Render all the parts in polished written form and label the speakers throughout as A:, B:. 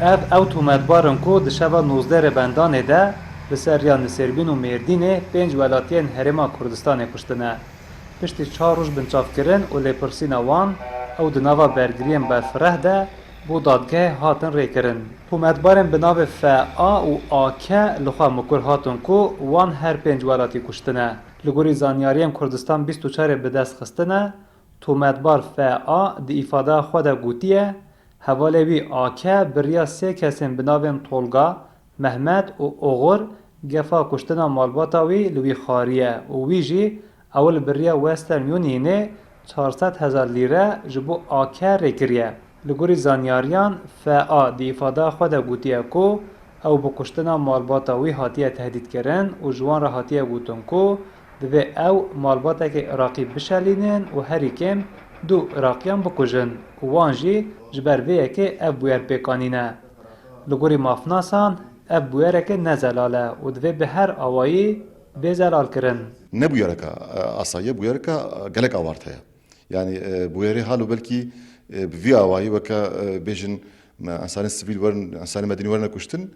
A: او تومتبارن کو دشوا 19 بندانê de li ser riya Nisirbîn û Mêrdînê 5 welatiyên Herêma Kurdistanê kuştine. Piştî 4 roj binçavkirin û lêpirsîna wan ew di nava bergiriyên berfireh de bû dadgehê hatin rêkirin. Tometbarên bi navê FA û AK li xwe mikur hatin ku wan her 5 welatî kuştine. Li gorî Zanyariyên Kurdistan 24 bi dest xistine, tometbar FA di îfadeya xwe de gotiye hevalê wî AK biriya sê kesên bi navên Tolga, Mehmet û Oğur gefa kuştina malbata wî li wî xariye û wî jî ewil biriya Western Unionê 400,000 lîre ji bo AK rêkiriye. Li gorî zanyariyan, FA di îfadeya xwe de gotiye ku ew bi kuştina malbata wî hatiye tehdîtkirin û ji wan re hatiye gotin ku divê ew malbatekê Iraqî bişelînin û herî kêm 2 Iraqiyan bikujin û wan jî ji ber vê yekê ev bûyer pêkanîne. Li gorî mafnasan, ev bûyereke nezelal e û divê bi her awayî bêzelal kirin.
B: Ne bûyereka asayiye bûyereka gelek awart heye. Yani bûyerê halo belkî bi vî awayî weke bêjin insanên sivîl werin, insanên medînî werin kuştin,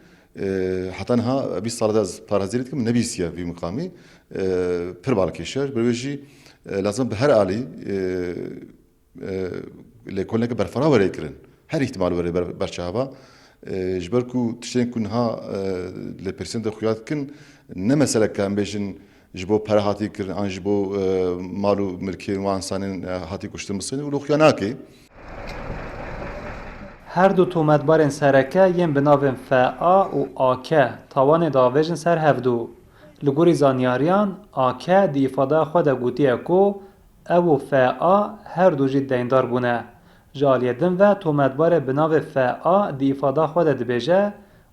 B: heta niha 20 sala de ez parêzîrê dikim nebîsiye vî miqamî pir balekê şer. Bi wê jî lazim bi her alî lêkolneke berfira were kirin. Her ihtimal were berçava. Ji ber ku tiştên ku niha li pirsên de xuya dikin ne meseleke em bêjin ji bo pere hatî kirin an ji bo mal û milkên wan insanên hatî kuştin bisînin û li xuya nake.
A: Her du tometbarên sereke yên bi navên FA û AK tawanê diavêjin ser hevdû. Li gorî zanyariyan, AK di îfadeya xwe de gotiye ku ew û FA her du jî deyndar bûne. Ji aliyê din ve tometbarê bi navê FA di îfadeya xwe de dibêje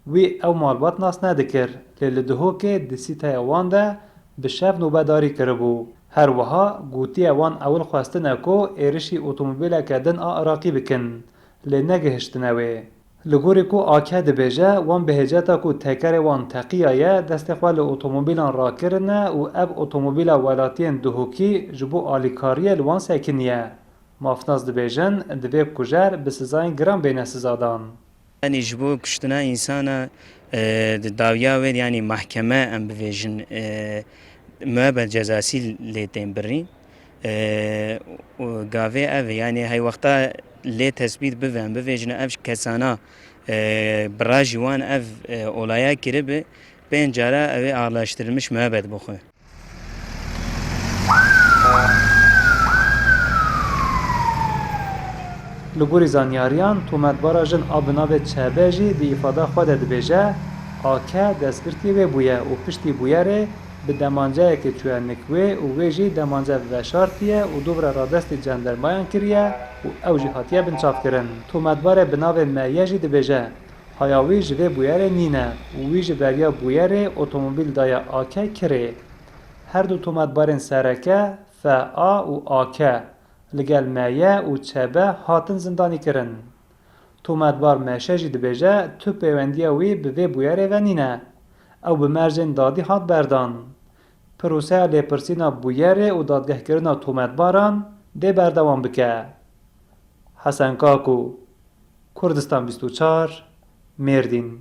A: wî ew malbat nas nedikir lê li dihokê di sîteya wan de bi şev nûbedarî kiribû. Her wiha gotiye wan ewil xwestine ku êrişî otomobîleke din a Iraqî bikin. Lê negihiştine wê. Li gorî ku AK dibêje wan bi hêceta ku tekerê wan teqiya ye destê xwe li otomobîlan rakirine û ev otomobîla welatiyên dihokî ji bo alîkariyê li wan sekiniye. Mafnas dibêjin divê kujer bi sizayên giran bêne sizadan.
C: Yani ji bo kuştina insana di dawiya wê yani mahkeme em bivêjin müebbet cezasî lê tên birîn gavê ev yani hey wexta lê tespît bibe em bivêjine ev kesana bira jî wan ev olaya kiribe pênc cara ew ê ağlaştirilmiş müebbet bixwe.
A: Li gorî zanyariyan, tometbara jin a bi navê Çebe jî di îfadeya xwe de dibêje AK destgirtî wê bûye û piştî bûyerê bi demanceyekê çûye Nikwe û wê jî demanca veşartiye û dubra radestê cendermayan kiriye û ew jî hatiye binçavkirin. Tometbarê bi navê Meye jî dibêje haya wî ji vê bûyerê nîne û wî ji beriya bûyerê otomobîl daye AK kirê. Her du tometbarên sereke FA û AK li gel Meye û Çebe hatin zindanî kirin. Tometbar Meşe jî dibêje tu pêwendiya wî bi vê bûyerê ve nîne. Ew bi mercên dadî hat berdan. Proseya lêpirsîna bûyerê û dadgehkirina tometbaran dê berdewam bike. Hesen Kaku, Kurdistan 24, Mêrdîn.